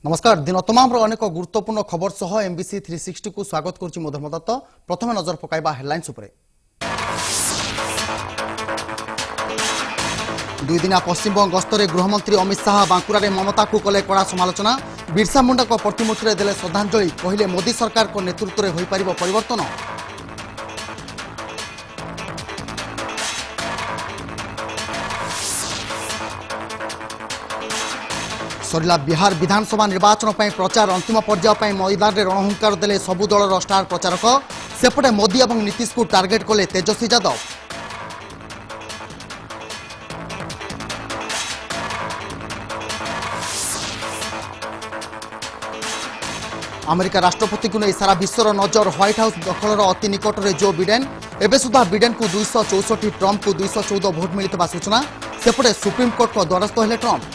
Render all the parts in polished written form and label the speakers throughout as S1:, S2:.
S1: नमस्कार दिन तमाम अनेक गुरुत्वपूर्ण खबर सह एमबीसी 360 को स्वागत करुच्ची मो धर्म दत्त। प्रथम नजर पकाइबा हेडलाइंस उपरे। दुई दिना पश्चिमबंग गस्तरे गृहमंत्री अमित शाह बांकुरा रे ममता को कले कड़ा समालोचना। बिरसा मुंडा को प्रतिमूर्ति रे देले श्रद्धांजलि, कहिले मोदी सरकार को नेतृत्व रे होई परिबो परिवर्तन। सरिला बिहार विधानसभा निर्वाचन पर प्रचार अंतिम पर्याय पर मैदान में रणहुंकार देले सबु दलर स्टार प्रचारक। सेपटे मोदी और नीतीश को टार्गेट कले तेजस्वी यादव। अमेरिका राष्ट्रपति को नहीं सारा विश्वर नजर। व्हाइट हाउस दखलर अति निकट में जो बिडेन। एबे सुधा बिडेन को 264, ट्रंप को 214 भोट मिलता सूचना। सेपटे सुप्रीमकोर्ट को द्वारस्थ हेले ट्रंप।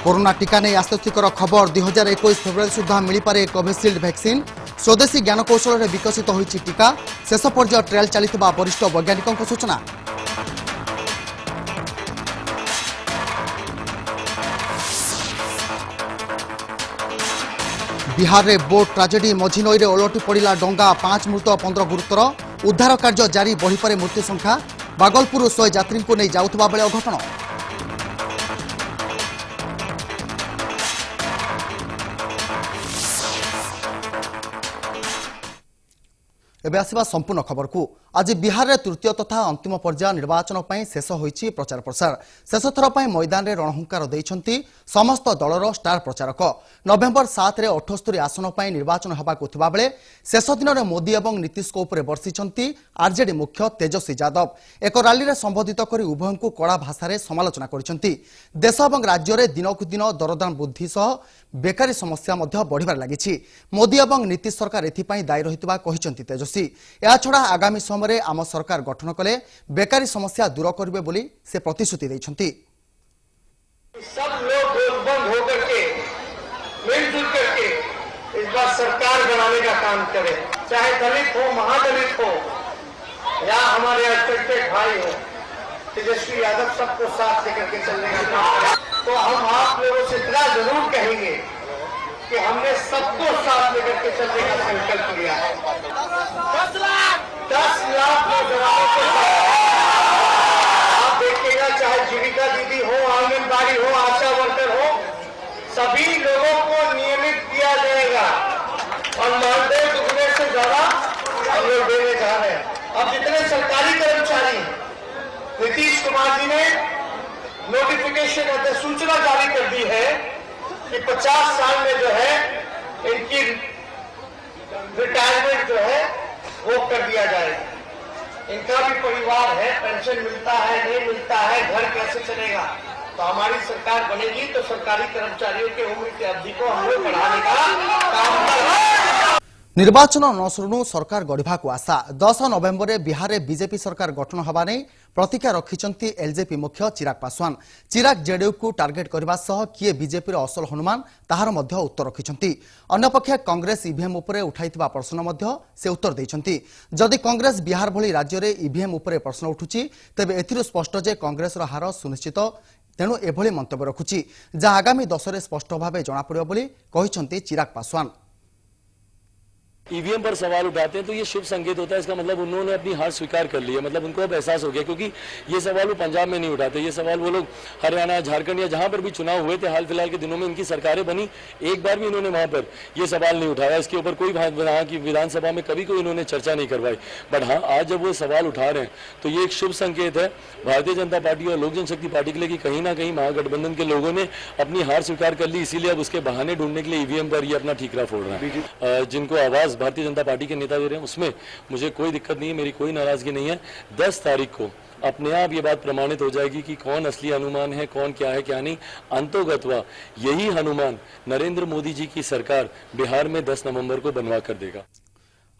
S1: कोरोना टीका नहीं आश्चर्यकर खबर। 2021 फेब्रुआरी सुधा मिलपारे कोविशील्ड वैक्सीन। स्वदेशी ज्ञानकौशल में विकसित होइछि टीका। शेष पर्याय ट्रायल चलिथिबा वरिष्ठ वैज्ञानिकों सूचना। बिहार में बोट ट्राजेडी। मझी नई ओलटि पड़ा डंगा। 5 मृत 15 गुरुतर। उद्धार कार्य जारी, बढ़ीपे मृत्यु संख्या। बागलपुर 100 यात्री को नहीं जाउथबा बेले अघटन। एबे आसिबा संपूर्ण खबर को। आज बिहार में तृतीय तथा अंतिम पर्याय निर्वाचन पर शेष होइछि प्रचार प्रसार। शेष थर पर मैदान में रणहुंकार दैछंती समस्त दलर स्टार प्रचारक। नवेम्बर 7 रे 78 आसन पर निर्वाचन होबाकु थिबा बेले शेष दिन में मोदी और नीतीश को ऊपर बर्षिछंती आरजेडी मुख्य तेजस्वी यादव। एक रैली में संबोधित कर उभय को कड़ा भाषा समालोचना करिसेंती। देश और राज्य में दिनकु दिन दरदाम वृद्धि सह बेकारी समस्या बढ़िबार लागिछि। मोदी और नीतीश सरकार एथिपाई दायी रहितबा कहिसेंती तेजस्वी। या छड़ा आगामी समय आम सरकार गठन कले बेकारी समस्या दूर करिवे बोली से प्रतिश्रुति दैछंती।
S2: सब लोग गोलबंद होकर के मिलजुल करके इस बार सरकार बनाने का काम करें, चाहे दलित हो, महादलित हो या हमारे अल्पसंख्यक भाई हो। तेजस्वी यादव सबको साथ लेकर के चलने का काम करें। तो हम आप लोगों से इतना जरूर कहेंगे कि हमने सबको साथ लेकर के चलने का संकल्प लिया है। 10 लाख नौजवानों के आप देखिएगा, चाहे जीविका दीदी हो, आंगनबाड़ी हो, आशा वर्कर हो, सभी लोगों को नियमित किया जाएगा और मानदेय दुगने से ज्यादा हम लोग देने जा रहे हैं। अब जितने सरकारी कर्मचारी, नीतीश कुमार जी ने नोटिफिकेशन सूचना जारी कर दी है कि 50 साल में जो है इनकी रिटायरमेंट जो है वो कर दिया जाएगा। इनका भी परिवार है, पेंशन मिलता है, नहीं मिलता है, घर कैसे चलेगा। तो हमारी सरकार बनेगी तो सरकारी कर्मचारियों के उम्र की अवधि को हम लोग बढ़ाने का काम करेंगे।
S1: निर्वाचन न शुणु सरकार गढ़ा को आशा। 10 नवेम्बर में बिहार में बीजेपी सरकार गठन होगा नहीं प्रतिज्ञा रखिंट एलजेपी मुख्य चिराग पासवान। चिराग जेडीयू को टार्गेट करने सह किए बीजेपी असल हनुमान ताहार मध्य उत्तर रखिंट। अन्यपक्षे कांग्रेस ईवीएम उपरे उठाइथिबा प्रश्न मध्य से उत्तर दैछंती। जदि कांग्रेस बिहार भली राज्य में ईवीएम उपरे प्रश्न उठुची तेबे एथिरु स्पष्ट जे कांग्रेस हार सुनिश्चित। तेणु एभली मंतव्य रखुची जहाँ आगामी 10 रे स्पष्ट भाव जना पड़िबो बोली कहिसंती चिराग पासवान।
S3: ईवीएम पर सवाल उठाते हैं तो ये शुभ संकेत होता है। इसका मतलब उन्होंने अपनी हार स्वीकार कर ली है, मतलब उनको अब एहसास हो गया। क्योंकि ये सवाल वो पंजाब में नहीं उठाते, ये सवाल वो लोग हरियाणा, झारखंड या जहां पर भी चुनाव हुए थे हाल फिलहाल के दिनों में इनकी सरकारें बनी, एक बार भी इन्होंने वहां पर ये सवाल नहीं उठाया। इसके ऊपर कोई वहां की विधानसभा में कभी कोई इन्होंने चर्चा नहीं करवाई। बट हाँ, आज जब वो सवाल उठा रहे हैं तो ये एक शुभ संकेत है भारतीय जनता पार्टी और लोक जनशक्ति पार्टी के लिए कि कहीं ना कहीं महागठबंधन के लोगों ने अपनी हार स्वीकार कर ली। इसीलिए अब उसके बहाने ढूंढने के लिए ईवीएम पर ये अपना ठीकरा फोड़ रहे हैं। जिनको आवाज भारतीय जनता पार्टी के नेता दे रहे हैं उसमें मुझे कोई दिक्कत नहीं है, मेरी कोई नाराजगी नहीं है। 10 तारीख को अपने आप ये बात प्रमाणित हो जाएगी कि कौन असली हनुमान है, कौन क्या है क्या नहीं। अंतोगत्वा यही हनुमान नरेंद्र मोदी जी की सरकार बिहार में 10 नवंबर को बनवा कर देगा।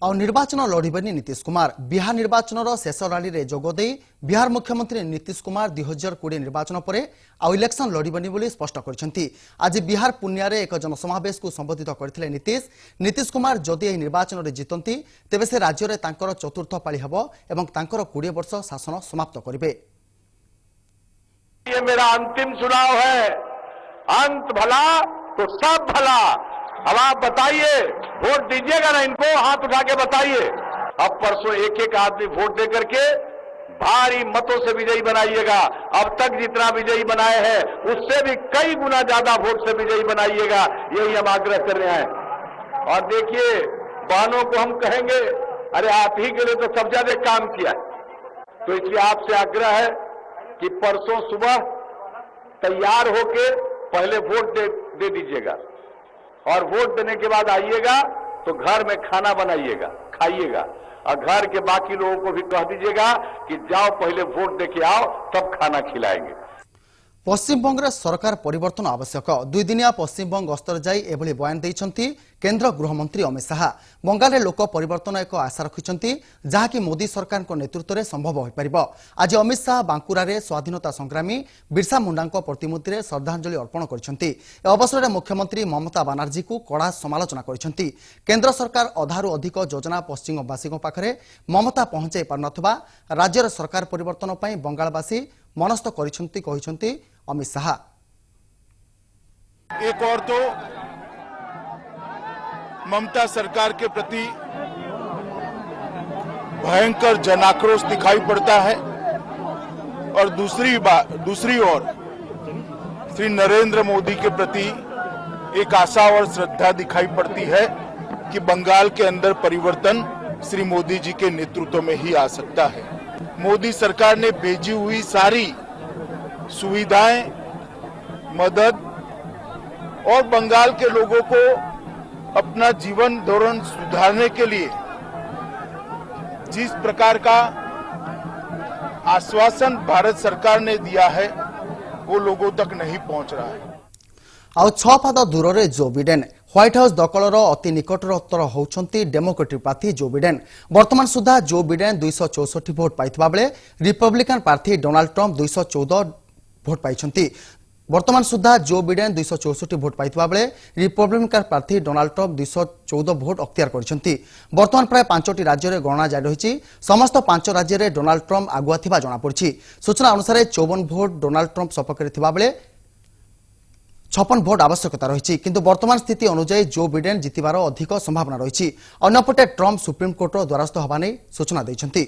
S1: और निर्वाचन लड़िबेनी नीतीश कुमार बिहार निर्वाचन शेष रैली में जोगदे बिहार मुख्यमंत्री नीतीश कुमार 2020 निर्वाचन पर आउ इलेक्शन लड़िबेनी बोली स्पष्ट करछंती। आज बिहार पुनिया रे एक जनसमावेश को संबोधित करथिले नीतीश कुमार जदि एही निर्वाचन रे जितंती तेबे से राज्य रे तांकर चतुर्थ पाଳି हबो एवं तांकर 20 वर्ष शासन समाप्त करिवे।
S4: ये मेरा अंतिम चुनाव है, अंत भला तो सब भला। अब आप बताइए, वोट दीजिएगा ना इनको, हाथ उठा के बताइए। अब परसों एक एक आदमी वोट दे करके भारी मतों से विजयी बनाइएगा। अब तक जितना विजयी बनाए हैं उससे भी कई गुना ज्यादा वोट से विजयी बनाइएगा, यही हम आग्रह कर रहे हैं। और देखिए, बहनों को हम कहेंगे, अरे आप ही के लिए तो सब ज्यादा काम किया है, तो इसलिए आपसे आग्रह है कि परसों सुबह तैयार होके पहले वोट दे दीजिएगा और वोट देने के बाद आइएगा तो घर में खाना बनाइएगा, खाइएगा, और घर के बाकी लोगों को भी कह दीजिएगा कि जाओ पहले वोट देके आओ तब खाना खिलाएंगे।
S1: पश्चिमबंग सरकार परिवर्तन आवश्यक। 2 दिनिया पश्चिमबंग गस्तर जाई एभली बयान दैछंती केंद्र गृहमंत्री अमित शाह। बंगाल लोक परिवर्तन एक आशा रखिछंती जहाँकि मोदी सरकार नेतृत्व में संभव हो पारिबो। आज अमित शाह बांकुरा रे स्वाधीनता संग्रामी बिरसा मुंडा प्रतिमूर्ति में श्रद्धांजलि अर्पण करछंती। ए अवसर में मुख्यमंत्री ममता बनर्जी को कड़ा समालोचना करछंती। केंद्र सरकार अधारू अधिक योजना पश्चिमवासी पाखरे ममता पहुंचाई पारनथबा राज्यर सरकार परिवर्तन पई बंगालवासी मनस्थ करिछंती कहिछंती अमित शाह।
S5: एक और तो ममता सरकार के प्रति भयंकर जनाक्रोश दिखाई पड़ता है और दूसरी ओर श्री नरेंद्र मोदी के प्रति एक आशा और श्रद्धा दिखाई पड़ती है कि बंगाल के अंदर परिवर्तन श्री मोदी जी के नेतृत्व में ही आ सकता है। मोदी सरकार ने भेजी हुई सारी सुविधाएं, मदद और बंगाल के लोगों को अपना जीवन धोरण सुधारने के लिए जिस प्रकार का आश्वासन भारत सरकार ने दिया है वो लोगों तक नहीं पहुंच रहा है।
S1: आउ 6 पाद दूर रे जो बिडेन व्हाइट हाउस दखलर अति निकटर होउछंती डेमोक्रेटिक प्रार्थी जो बिडेन। वर्तमान सुधा जो बिडेन 264 भोट पाइथिबा बेले रिपब्लिकन प्रार्थी डोनाल्ड ट्रंप 214 भोट पाइछंती। वर्तमान सुधा जो बिडेन 264 भोट पाइथिबा बेले रिपब्लिकन प्रार्थी डोनाल्ड ट्रंप 214 भोट अख्तियार करछंती। वर्तमान प्राय 5टी राज्य रे गणना जारी रहिछि। समस्त 5 राज्य रे डोनाल्ड ट्रंप आगुआ थिबा जणा पड़छि। सूचना अनुसार 54 भोट डोनाल्ड ट्रंप सपक्षरे थिबा बेले 56 भोट आवश्यकता रही, किंतु वर्तमान स्थिति अनुसार जो बिडेन जितबार अधिक संभावना रही। अन्यपटे ट्रंप सुप्रीम कोर्टर द्वारस्थ होगा नहीं सूचना देछंती।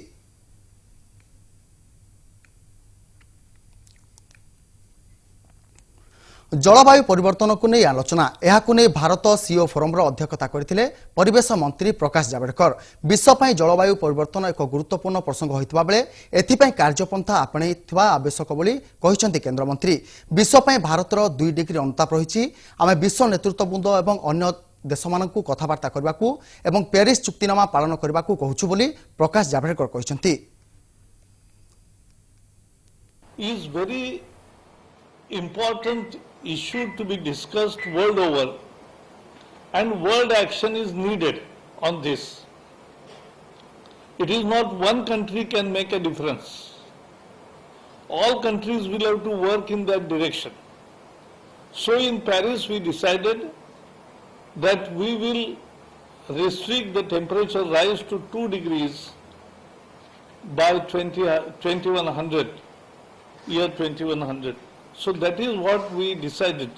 S1: जलवायु परिवर्तन को नहीं आलोचना यहां नहीं भारत सीओ फोरम अध्यक्षता करथिले परिवेश मंत्री प्रकाश जावड़ेकर। विश्व जलवायु परिवर्तन एक गुरुत्वपूर्ण प्रसंग होइतबा बेले एथिपई कार्यपंथा आपणैथिबा आवश्यक बोली कहिसंती केंद्र मंत्री। विश्व भारतर 2 डिग्री अनुताप रही। आमे विश्व नेतृत्वबृंद एवं अन्य देश मानकु कथबार्ता करबाकू एवं पेरिस चुक्तिनामा पालन करबाकू कहूछु बोली Prakash Javadekar कहिसंती।
S6: is very important issue to be discussed world over, and world action is needed on this. It is not one country can make a difference. All countries will have to work in that direction. So in Paris we decided that we will restrict the temperature rise to 2 degrees by 2100, year 2100. So that is what we decided,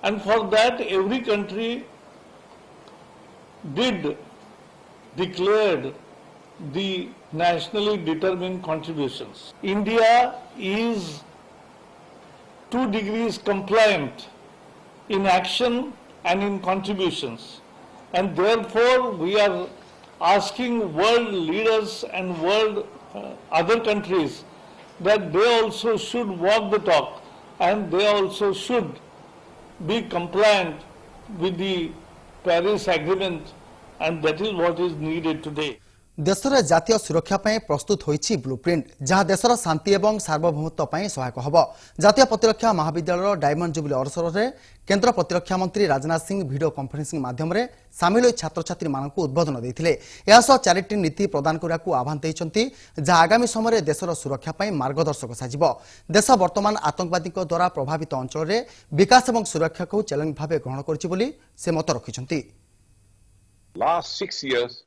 S6: and for that every country declared the nationally determined contributions. India is 2 degrees compliant in action and in contributions, and therefore we are asking world leaders and world other countries that they also should walk the talk and they also should be compliant with the Paris Agreement, and that is what is needed today.
S1: देशर जातीय सुरक्षा ପାଇଁ प्रस्तुत होइछि blueprint जहां देशर शांति एवं सार्वभौमत्व ପାଇଁ सहायक हब। जातीय प्रतिरक्षा महाविद्यालय डायमंड जुबली अवसर में केंद्र प्रतिरक्षा मंत्री राजनाथ सिंह वीडियो कॉन्फ्रेंसिंग माध्यम सामिल होई छात्र छात्री मानक उद्बोधन देथिले। यासह 4टी नीति प्रदान करने आह्वान देइछंती जहां आगामी समय देशर सुरक्षा ପାଇଁ मार्गदर्शक साजिब। देश वर्तमान आतंकवादी द्वारा प्रभावित अंचल में विकास एवं सुरक्षा को चैलेंज भाव ग्रहण करछि बोली से मत रखिछंती।
S7: Last 6 years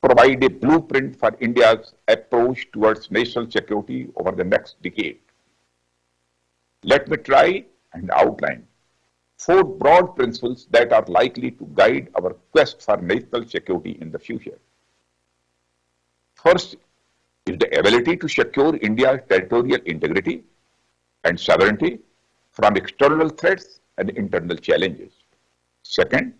S7: provide a blueprint for India's approach towards national security over the next decade. Let me try and outline 4 broad principles that are likely to guide our quest for national security in the future. First is the ability to secure India's territorial integrity and sovereignty from external threats and internal challenges. Second,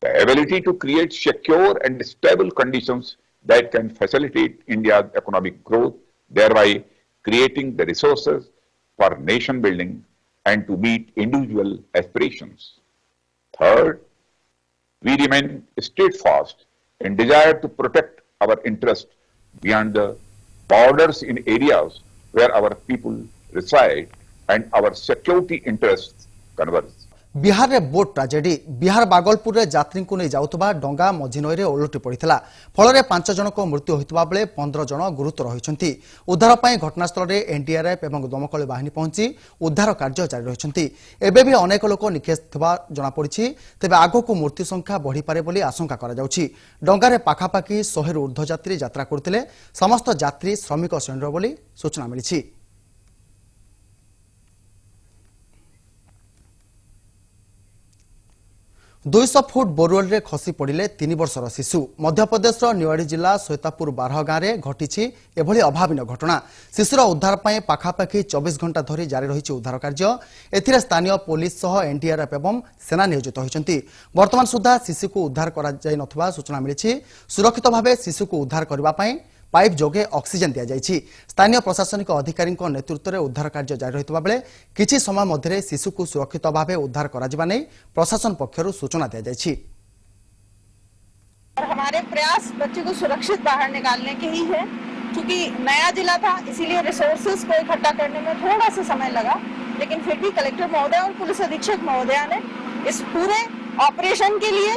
S7: the ability to create secure and stable conditions that can facilitate India's economic growth, thereby creating the resources for nation building and to meet individual aspirations. Third, we remain steadfast in desire to protect our interests beyond the borders in areas where our people reside and our security interests converge.
S1: Bihar रे boat tragedy Bihar Bhagalpur रे यात्री को नहीं जाउतबा डंगा मझी नई रे ओलटी पड़ितला फल 5 जन को मृत्यु होइतबा बेले 15 जन गुरुतर होइछंती। उद्धार पई घटनास्थल रे एनडीआरएफ एवं दमकल बाहिनी पहुंची उद्धार कार्य जारी रहिछंती। एबे भी अनेक लोक निखेस थिबा जणा पड़िछि तेबे आगो को मृत्यु संख्या बढ़ी पारे बोली आशंका करा जाउछि। डंगा रे पाखापाखी 100 रु ऊर्ध्व यात्री यात्रा करथिले। समस्त यात्री श्रमिक श्रेणीर बोली सूचना मिलिछि। 200 फुट बोरवेल रे खसी पड़िले 3 वर्षर शिशु। मध्यप्रदेश निवाड़ी जिला श्वेतापुर बारह गाँव में घटी एभली अभावीन घटना। शिशुर उद्धार पर पाखापाखि 24 घंटा धरी जारी रही उद्धार कार्य। एथिरे स्थानीय पुलिस सह एनडीआरएफ एवं सेना नियोजित होइछंती। वर्तमान सुधा शिशु को उद्धार करा जाय नथबा सूचना मिलिछि। सुरक्षित भावे शिशु को उद्धार करबा पई पाइप जोगे ऑक्सीजन दिया जायछि। स्थानीय प्रशासनिक अधिकारी नेतृत्व में उद्धार कार्य जारी रहितबा बेले किछि समय मध्य शिशु को सुरक्षित भावे उद्धार करा जिबा नै प्रशासन पक्षरु सूचना दिया जायछि।
S8: और हमारे प्रयास बच्चे को सुरक्षित बाहर निकालने के ही है। क्योंकि नया जिला था इसीलिए रिसोर्सेज को इकट्ठा करने में थोड़ा सा समय लगा, लेकिन फिर भी कलेक्टर महोदय और पुलिस अधीक्षक महोदया ने इस पूरे ऑपरेशन के लिए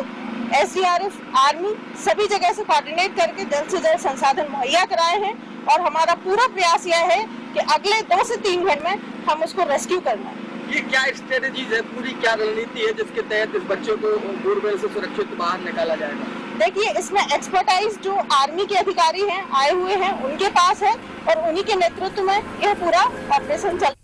S8: एसडीआरएफ आर्मी सभी जगह से कोऑर्डिनेट करके जल्द से जल्द संसाधन मुहैया कराए हैं। और हमारा पूरा प्रयास यह है कि अगले 2 से 3 घंटे में हम उसको रेस्क्यू करना है।
S9: ये क्या स्ट्रेटेजीज है, पूरी क्या रणनीति है जिसके तहत इस बच्चों को बोरवेल से सुरक्षित बाहर निकाला जाएगा?
S8: देखिए, इसमें एक्सपर्टाइज जो आर्मी के अधिकारी हैं आए हुए हैं उनके पास है और उन्हीं के नेतृत्व में यह पूरा ऑपरेशन चल।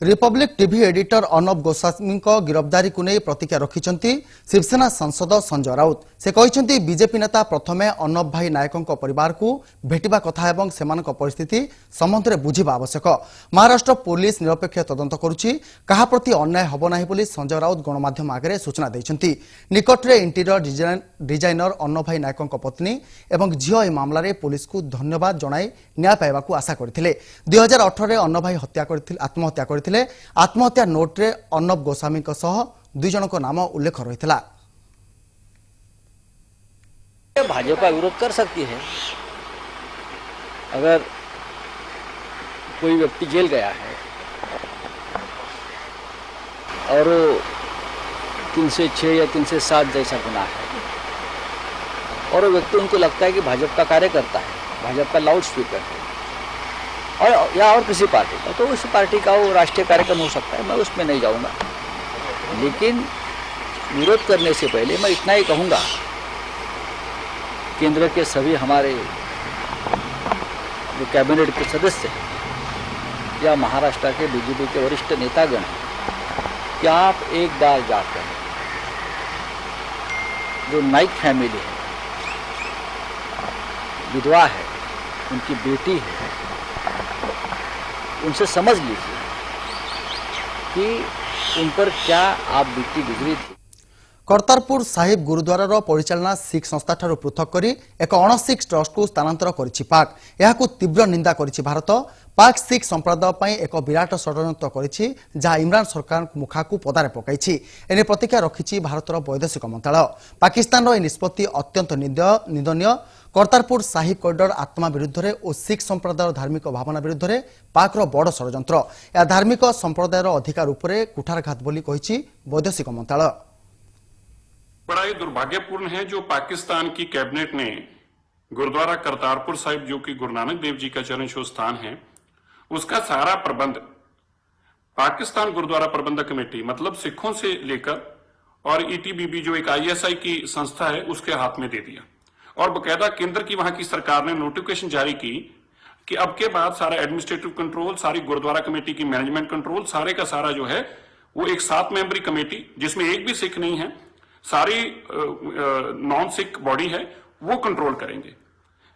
S1: Republic TV editor Arnab Goswami गिरफ्तारी को नहीं प्रतिक्रिया रखिंट शिवसेना सांसद संजय राउत। से कहते बीजेपी नेता प्रथमे अर्णव भाई नायकों परिवार को भेटिबा कथा एवं सेमानक परिस्थिति संबंध में बुझिबा आवश्यक। महाराष्ट्र पुलिस निरपेक्ष तदंत करुछि, कहा प्रति अन्याय हब नाही बोली संजय राउत गणमाध्यम आगे सूचना दैछंती। निकट में इंटीरियर डिजाइनर अर्णव भाई नायकों पत्नी एवं झियो ए मामला रे पुलिस को धन्यवाद जणाई न्याय पाइबा आशा करथिले। 2018 रे अर्णव भाई आत्महत्या करथिले। आत्महत्या नोट रे अर्णव गोस्वामी सह 2 जन को नाम उल्लेख रहितला।
S10: भाजपा विरोध कर सकती है। अगर कोई व्यक्ति जेल गया है और 3 से 6 या 3 से 7 जैसा गुनाह है और वो व्यक्ति उनको लगता है कि भाजपा का कार्यकर्ता है, भाजपा का लाउड स्पीकर है और या और किसी पार्टी का, तो उस पार्टी का वो राष्ट्रीय कार्यक्रम हो सकता है, मैं उसमें नहीं जाऊंगा। लेकिन विरोध करने से पहले मैं इतना ही कहूँगा, केंद्र के सभी हमारे जो कैबिनेट के सदस्य हैं या महाराष्ट्र के बीजेपी के वरिष्ठ नेतागण हैं, कि आप एक बार जाकर जो नाइक फैमिली है, विधवा है, उनकी बेटी है, उनसे समझ लीजिए कि उन पर क्या आप बीती गुजरी थी।
S1: करतारपुर साहिब गुरुद्वार परिचालना सिख संस्था ठारू पृथक करी एक अणसिख ट्रस्ट को स्थानांतर करिछि पाक। यहाकू तीव्र निंदा करिछि भारत। पाक सिख संप्रदाय पई एक विराट षड्यंत्र करिछि, जहां इमरान सरकार मुखाकू पदारे पकाइछि। एने प्रतिक्रिया रखिछि भारतर वैदेशिक मंत्रालय। पाकिस्तान निष्पत्ति अत्यंत निंदनीय। करतारपुर साहिब कॉरिडोर आत्मा विरुद्ध में और सिख संप्रदाय धार्मिक भावना विरुद्ध में पाकर बड़ षड्यंत्र या धार्मिक संप्रदायर अधिकार उपरे कुठारघात बोली कहिछि वैदेशिक मंत्रालय।
S11: बड़ा ही दुर्भाग्यपूर्ण है जो पाकिस्तान की कैबिनेट ने गुरुद्वारा करतारपुर साहिब जो कि गुरु नानक देव जी का चरण छूं स्थान है उसका सारा प्रबंध पाकिस्तान गुरुद्वारा प्रबंधक कमेटी मतलब सिखों से लेकर और ईटीबीबी जो एक आईएसआई की संस्था है उसके हाथ में दे दिया और बकायदा केंद्र की वहां की सरकार ने नोटिफिकेशन जारी की कि अब के बाद सारा एडमिनिस्ट्रेटिव कंट्रोल, सारी गुरुद्वारा कमेटी की मैनेजमेंट कंट्रोल, सारे का सारा जो है वो एक 7 मेंबरी कमेटी जिसमें एक भी सिख नहीं है, सारी नॉन सिख बॉडी है, वो कंट्रोल करेंगे।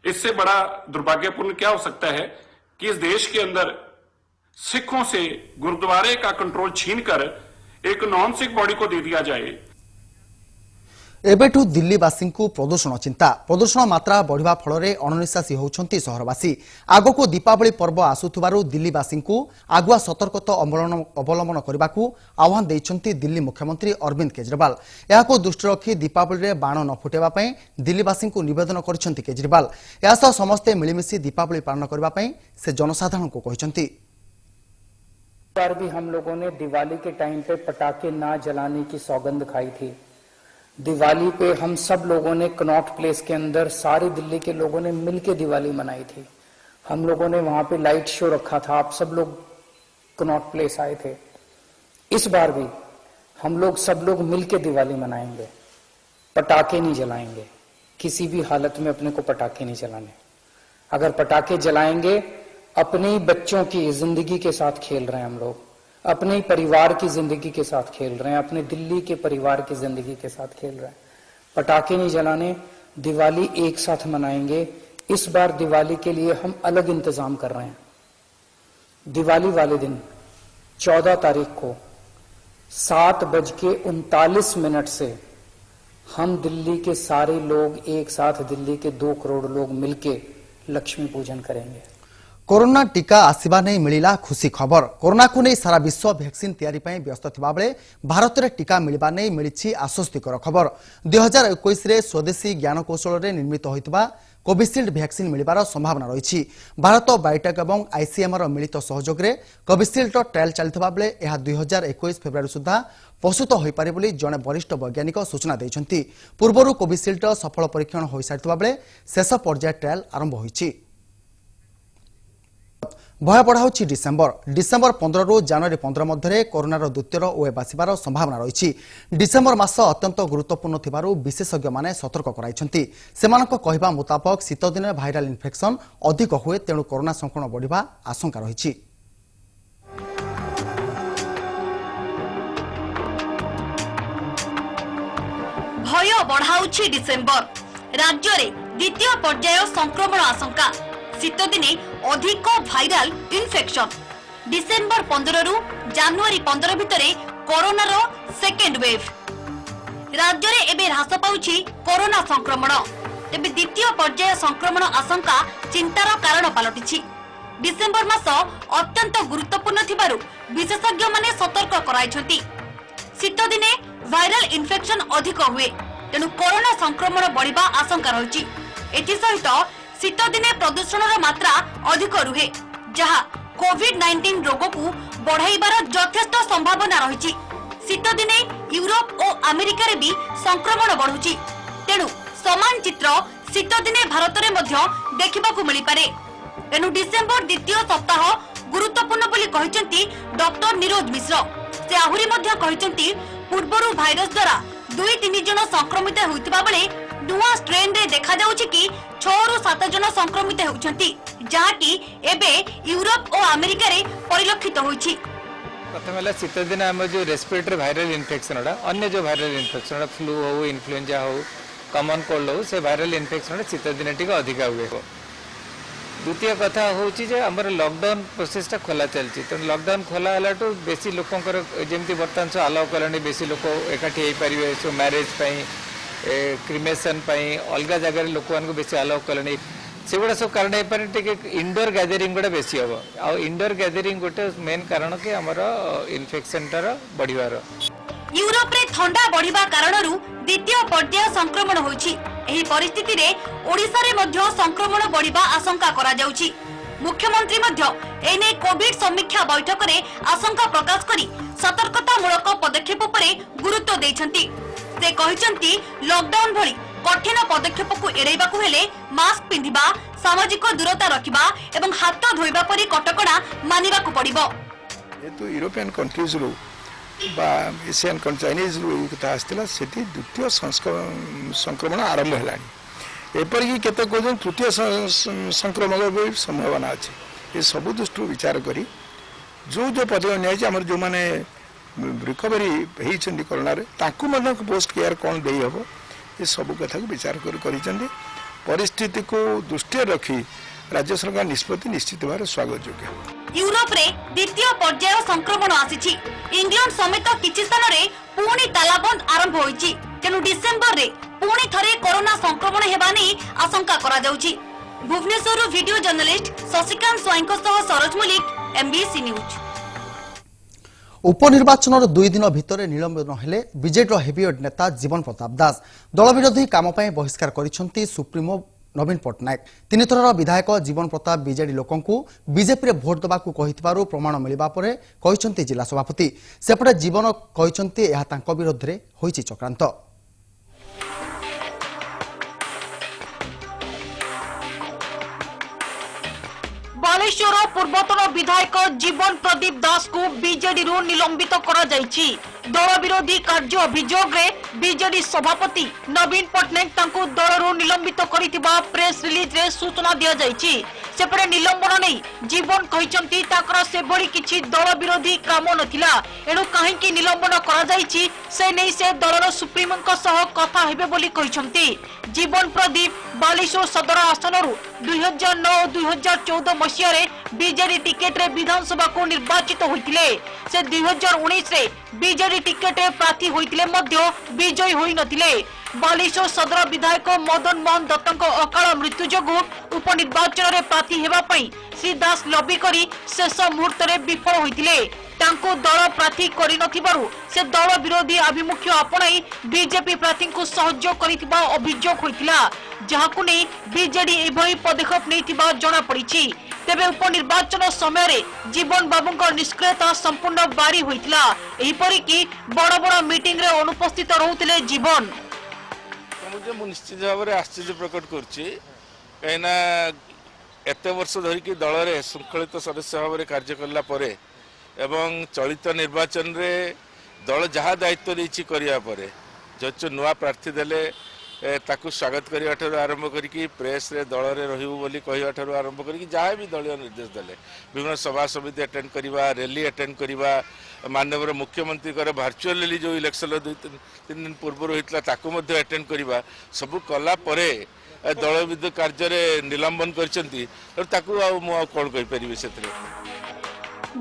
S11: इससे बड़ा दुर्भाग्यपूर्ण क्या हो सकता है कि इस देश के अंदर सिखों से गुरुद्वारे का कंट्रोल छीनकर एक नॉन सिख बॉडी को दे दिया जाए।
S1: एबेठू दिल्लीवासी को प्रदूषण चिंता प्रदूषण मात्रा बढ़िबा फलरे अणनिश्वासी होउछंती सहरवासी। आगको दीपावली पर्व आसुथुबारु दिल्लीवासी को आगुआ सतर्कता अवलंबन करबाकू आह्वान दैछंती दिल्ली मुख्यमंत्री अरविंद केजरीवाल। याको दृष्टि रखी दीपावली रे बाण न फुटेबा पई दिल्लीवासी को निवेदन करछंती केजरीवाल। यासह समस्ते मिलिमिशि दीपावली पालन करबा पई से जनसाधारण को कहिछंती।
S12: बार भी हम लोगों ने दिवाली के टाइम पे पटाखे ना जलाने की सौगंध खाई थी। दिवाली पे हम सब लोगों ने कनॉट प्लेस के अंदर सारी दिल्ली के लोगों ने मिलके दिवाली मनाई थी। हम लोगों ने वहां पे लाइट शो रखा था, आप सब लोग कनॉट प्लेस आए थे। इस बार भी हम लोग सब लोग मिलके दिवाली मनाएंगे, पटाखे नहीं जलाएंगे, किसी भी हालत में अपने को पटाखे नहीं जलाने। अगर पटाखे जलाएंगे अपने बच्चों की जिंदगी के साथ खेल रहे हैं हम लोग, अपने परिवार की जिंदगी के साथ खेल रहे हैं, अपने दिल्ली के परिवार की जिंदगी के साथ खेल रहे हैं। पटाखे नहीं जलाने, दिवाली एक साथ मनाएंगे। इस बार दिवाली के लिए हम अलग इंतजाम कर रहे हैं। दिवाली वाले दिन 14 तारीख को 7:39 से हम दिल्ली के सारे लोग एक साथ, दिल्ली के 2 करोड़ लोग मिलके लक्ष्मी पूजन करेंगे।
S1: कोरोना टीका आसिबा नहीं मिलिला खुशी खबर। कोरोना को नहीं सारा विश्व वैक्सीन तैयारी पई व्यस्त थिबा बेले भारत रे टीका मिलिबा नहीं मिलिछि आश्वस्तिकर खबर। 2021 रे स्वदेशी ज्ञान कौशल रे निर्मित होइतबा कोविशील्ड वैक्सीन मिलिबार संभावना रहिछि। भारत बायोटेक एवं आईसीएमआर मिलित सहयोग रे कोविशील्ड ट्रायल चलितबा बेले यह 2021 फेब्रुआरी सुधा प्रस्तुत होई पारे बोली जने वरिष्ठ वैज्ञानिक सूचना दैछंती। पूर्वरु कोविशील्ड सफल परीक्षण होई सारितबा बेले शेष पर्याय ट्रायल आरंभ होइछि। भय बढ़ाऊँच डिसेम्बर 15 रु जनवरी 15 मध्य कोरोनार द्वितीय वेव आसबार संभावना रही। डिसेम्बर मास अत्यंत गुरुत्वपूर्ण थिबारु विशेषज्ञ माने सतर्क कराइछंती। सेमानक कहिबा मुताबक शीत दिन भाइराल इन्फेक्शन अधिक हुए, तेणु कोरोना संक्रमण बढ़िबा आशंका रही।
S13: भय बढ़ाऊँच डिसेम्बर राज्य रे द्वितीय पर्याय संक्रमण आशंका। शीत दिने अधिक भाइराल इन्फेक्शन। डिसेम्बर 15 रु जनवरी 15 भितरे कोरोनार सेकेंड वेव। राज्य रे एबे ह्रास पाउछि कोरोना संक्रमण। तेबे द्वितीय पर्याय संक्रमण आशंका चिंतार कारण पलटिछि। डिसेम्बर मास अत्यंत गुरुत्वपूर्ण थिबारु विशेषज्ञ माने सतर्क कराइछंती। शीत दिने भाइराल इन्फेक्शन अधिक हुए, तेणु कोरोना संक्रमण बढ़िबा आशंका रहिछि। एथि सहित शीत दिने प्रदूषण मात्रा अधिक रुहे, जहाँ कोविड-19 रोग को बढ़ाइबार यथेष्ट संभावना रही। शीत दिने यूरोप और अमेरिका रे भी संक्रमण बढ़ुची, तेणु समान चित्र शीत दिने भारत में देखा मिल पारे। तेणु डिसेम्बर द्वितीय सप्ताह गुरुत्वपूर्ण बोली कहिसेंती डॉक्टर निरोध मिश्र। से आहुरी मध्य कहिसेंती पूर्वरु भाइरस द्वारा 2-3 जन संक्रमित होइतिबा बेले नुआ स्ट्रेन रे देखा जाउछि कि 6 रु 7 जन संक्रमित होउछंती, जहाँकि एबे यूरोप और अमेरिका रे परिलक्षित होइछि।
S14: प्रथम है शीत दिन आम जो रेस्पिरेटरी भाइराल इन्फेक्शन अन्य जो भाइराल इन्फेक्शन फ्लू हो, इन्फ्लुएंजा हो, कॉमन कोल्ड हो, से भाइराल इन्फेक्शन शीत दिन टी अधिक हुए। द्वितीय कथा हूँ आमर लॉकडाउन प्रोसेसटा खोला चलती, तेणु लॉकडाउन खोला है बेसी लोकंर जमी बर्तमान सब आलाउ कले बेसी लोक एकाठी हो पारे सब मैरेज क्रिमेसन अलग जगह लोक मान बेसी आलाउ कले से गुड़ा सब कारण इंडोर गैदरिंग गुड़ा बेसी हम आ इंडोर गैदरिंग गोटे मेन कारण कि आमर इन्फेक्शन टार बढ़िबार।
S13: यूरोप रे ठंडा बढ़िबा कारणरू द्वितीय पर्याय संक्रमण होइछि। एही परिस्थिति रे ओडिसा रे मध्य संक्रमण बढ़िबा आशंका करा जाउची। मुख्यमंत्री मध्य एने कोविड समीक्षा बैठक रे आशंका प्रकाश करी सतर्कतामूलक पदक्षेप उपरे गुरुत्व दैछंती। से कहिसंती लॉकडाउन भली कठिन पदक्षेप को एड़ाइबाकू हेले मास्क पिंधिबा, सामाजिक दूरता रखिबा एवं हाथ धोइबा परी कटकड़ा मानिबाकू पड़िबो।
S15: ये तो यूरोपियन कंट्रीज रो बा एशियन चाइनीज रो कथा आस्तिला सेठी द्वितीय संक्रमण आरंभ हेलानी। एपरिक केते कोजन तृतीय संक्रमण भी संभावना अच्छे। ये सब दृष्टि विचार करी जो जो पदवी नियाची हमर जो माने रिकवरी होती कोरोना पोस्ट केयर कौन दे हम ये सब कथा को विचार कर परिस्थिति को दृष्टि रखी राज्य सरकार निष्पत्ति निश्चित भाव स्वागत योग्य।
S13: यूरोप रे द्वितीय पर्याय संक्रमण आसी। इंग्लैंड समेत किछि स्थान रे पुणी तालाबंद आरंभ होईछि। तेनु डिसेंबर रे पुणी थरे कोरोना संक्रमण हेबा नै आशंका करा जाउछि। भुवनेश्वर वीडियो जर्नलिस्ट शशिकांत स्वाईंको सह सरोज मलिक, एमबीसी न्यूज।
S1: उपनिर्वाचन 2 दिन भितर निलंबन हेले बीजेडी हेवीवेट नेता जीवन प्रताप दास दल विरोधी काम बहिष्कार करिसेंती सुप्रीमो नवीन पट्टनायक। 3 थरर विधायक जीवन प्रताप बीजेडी लोकंकु बीजेपी रे भोट दबाकू कहितबारु प्रमाण मिलिबा परे कहिसेंती जिला सभापति। सेपटे जीवन कहिसेंती एहा तांको विरोध रे होईछि चक्रांत।
S16: बालेश्वर पूर्वतन विधायक जीवन प्रदीप दास को बीजेडी रू निलंबित करा जायछि। दल विरोधी कार्य अभियोग रे बीजेडी सभापति नवीन पट्टनायक तांको दल रू निलंबित करितिबा प्रेस रिलीज रे सूचना दिया जायछि। सेपरे निलंबन नै जीवन कहिसंती ताकर से बड़ी किछि दल विरोधी काम नथिला, एणु काहेकि निलंबन करा जायछि से नै से दलर सुप्रीमोंक सह कथा हेबे बोली कहिसंती। जीवन प्रदीप बालेश्वर सदर आसनरू 2009-2014 मसीह रे बीजेडी टिकेट रे विधानसभा को निर्वाचित होइतिले। से 2019 रे बीजेडी टिकेट रे प्रार्थी होइतिले मध्य विजयी होई नथिले। बालेश्वर सदर विधायक मदन मोहन दत्तक अकाल मृत्यु जोगु उपनिर्वाचन रे प्रार्थी हेबा पई श्री दास लबी करी शेष मुहूर्त रे विफल होइतिले। तांको दल प्रार्थी करि नथिबारु से दल विरोधी आभिमुख्य अपनाई बीजेपी प्रार्थी को सहयोग करितिबा अभियोग होइतिला, जहाकु नै बीजेडी एभई पदक्षेप नैतिबा जणा पड़िछि। तेबे उपनिर्वाचन समय रे जीवन बाबूंक निष्क्रियता संपूर्ण बारी होइतिला। एही परि कि बड़ बड़ मीटिंग रे अनुपस्थित रहउतिले जीवन।
S5: मुझे निश्चित भाव में आश्चर्य प्रकट करछि कहिना एते वर्ष धरिकी दल रे शृंखलित सदस्य भाव में कार्य करला परे एवं चलित निर्वाचन रे दल जहाँ दायित्व देछि करिया परे जो नुआ प्रार्थी देले ताकू स्वागत करिया ठारू आरंभ करिकी प्रेस रे दल रे रहिबु बोली कहिया ठारू आरंभ करिकी जहाँ भी दलीय निर्देश देले विभिन्न सभा समिति अटेंड करिबा, रैली अटेंड करिबा, माननीय मुख्यमंत्री कर वर्चुअल रैली जो इलेक्शन 2-3 दिन पूर्व होइतला ताकू मध्ये अटेंड करिबा सब कला परे दल विरुद्ध कार्य रे निलंबन करचंती और ताकू आ मु कोन कहि परिबे सेतरे।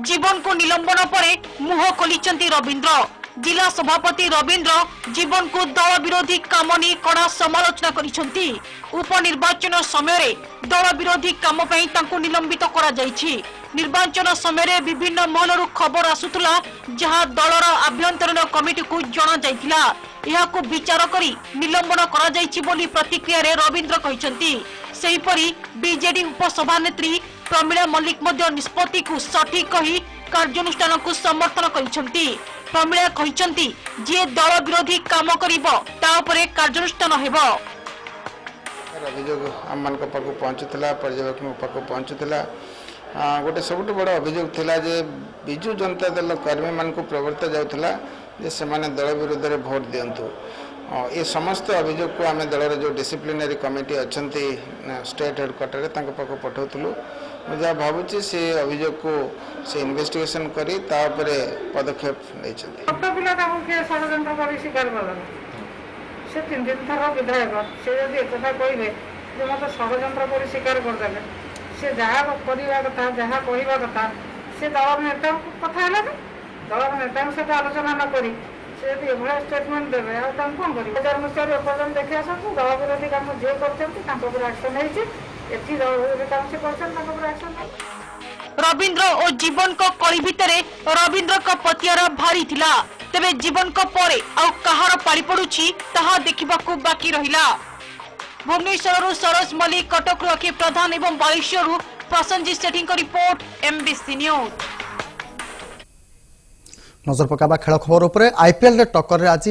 S16: जीवन को निलंबन परे मुह खोलिचंती रविंद्र। जिला सभापति रविंद्र जीवन को दल विरोधी काम नहीं कड़ा समालोचना करिसंती। उपनिर्वाचन समय दल विरोधी काम पई तांको निलंबित करा जायछि। निर्वाचन समय विभिन्न महलरू खबर आसुतला जहां दलर आभ्यंतरीण कमिटी को जणा जायतिला। यहाको विचार करी निलंबन करा जायछि बोली प्रतिक्रिया रे रविंद्र कहिसंती। सेहिपरि बीजेडी उपसभानेत्री प्रमिला मल्लिक मध्य निष्पत्ति को सठिक कही कार्यानुष्ठान को समर्थन करिसंती। प्रमिला कहिसंती जे दल विरोधी काम करिबो ता उपरे कार्यानुष्ठान हेबो।
S17: अभियोग आम मान पाखु पहुँचुला, पर्यवेक्षक पाखु पहुँचुला। गोटे सबुठ बड़ अभियोग थिला जे बिजु जनता दल कर्मी मान को प्रवर्ता जाउथला जे सेमाने दल विरोध रे भोट दियंतु। ये समस्त अभियोग को आम दलर जो डिसिप्लिनरी कमिटी अच्छी स्टेट हेडक्वार्टर तांको पाखु पठाउथलु। मुझे भावुची से अभियोग को से इन्वेस्टिगेशन करी तापरे पदक्षेप नैछंती।
S18: से 3 थर विधायक से जब एक कहले जो मत षड्यंत्र कर स्वीकार करदे से जहाँ करवा कथा जहाँ कहवा कथा से दल नेता कथा है दल नेता सहित आलोचना न करी से यदि एभलिया स्टेटमेंट देवे आ कौन कर 2000 मसीह एपर्यंत देखी आसतु दल विरोधी काम जे कर एक्शन एथि दल विरोधी काम से कर।
S16: रविंद्र और जीवन को कली भितर रविंद्र का पतियारा भारी थिला। तेबे जीवन को परे आउ कहार पारी पड़ुछि ताहा देखिबाकू बाकी रहिला। भुवनेश्वर सरोज मल्लिक, कटक अखिल प्रधान एवं बालेश्वर प्रसन्नजीत सेठी रिपोर्ट एमबीसी न्यूज।
S1: नजर पकाबा खेल खबर उपरे आईपीएल रे टक्कर रे आज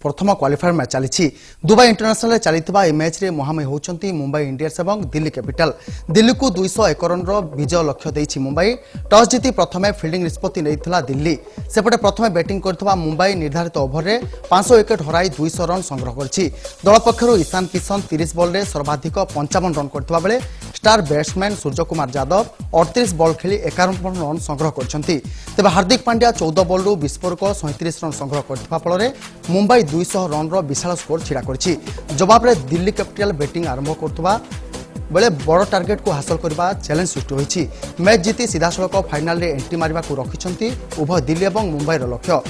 S1: प्रथम क्वालिफायर मैच चली दुबई इंटरनेशनल चलता यह मैच रे मुहांमुही होती मुंबई इंडियंस और दिल्ली कैपिटल। दिल्ली को 201 रन विजय लक्ष्य देछि मुंबई। टॉस जीति प्रथमे फील्डिंग निष्पत्ति नैथिला दिल्ली। सेपटे प्रथमे बैटिंग करथिबा मुंबई निर्धारित ओभर रे 500 विकेट हराई 200 रन संग्रह करछि। दल पक्षरु ईशान किशन 30 बॉल रे सर्वाधिक 55 रन करथिबा बेले star batsman Suryakumar Yadav 38 ball खेली 51 रन संग्रह करछन्ति। तेबे हार्दिक पांड्या 14 बॉल रु विस्फोरक 37 रन संग्रह करथिबा फल मुंबई 200 रन विशाल स्कोर छिड़ा करछि। जवाब रे दिल्ली कैपिटल बैटिंग आरंभ करथबा बेले बड़ टार्गेट को हासिल करबा चैलेंज सृष्टि होइछि। मैच जीति सीधासलख फाइनाल रे एंट्री मारिबा को रखिछन्ति उभय दिल्ली और मुंबई रो लक्ष्य।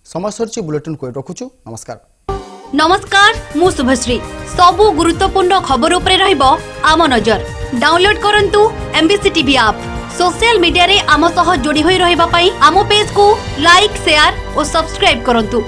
S1: समय सरछि बुलेटिन को रखुछु।
S13: नमस्कार मु शुभश्री। सबु गुरुत्वपूर्ण खबर उपरे रहइबो आम नजर। डाउनलोड करंतु MBC TV app. Social media रे आम सह जोड़ी होई रहइबा पई आम पेज को लाइक शेयर और सब्सक्राइब करंतु।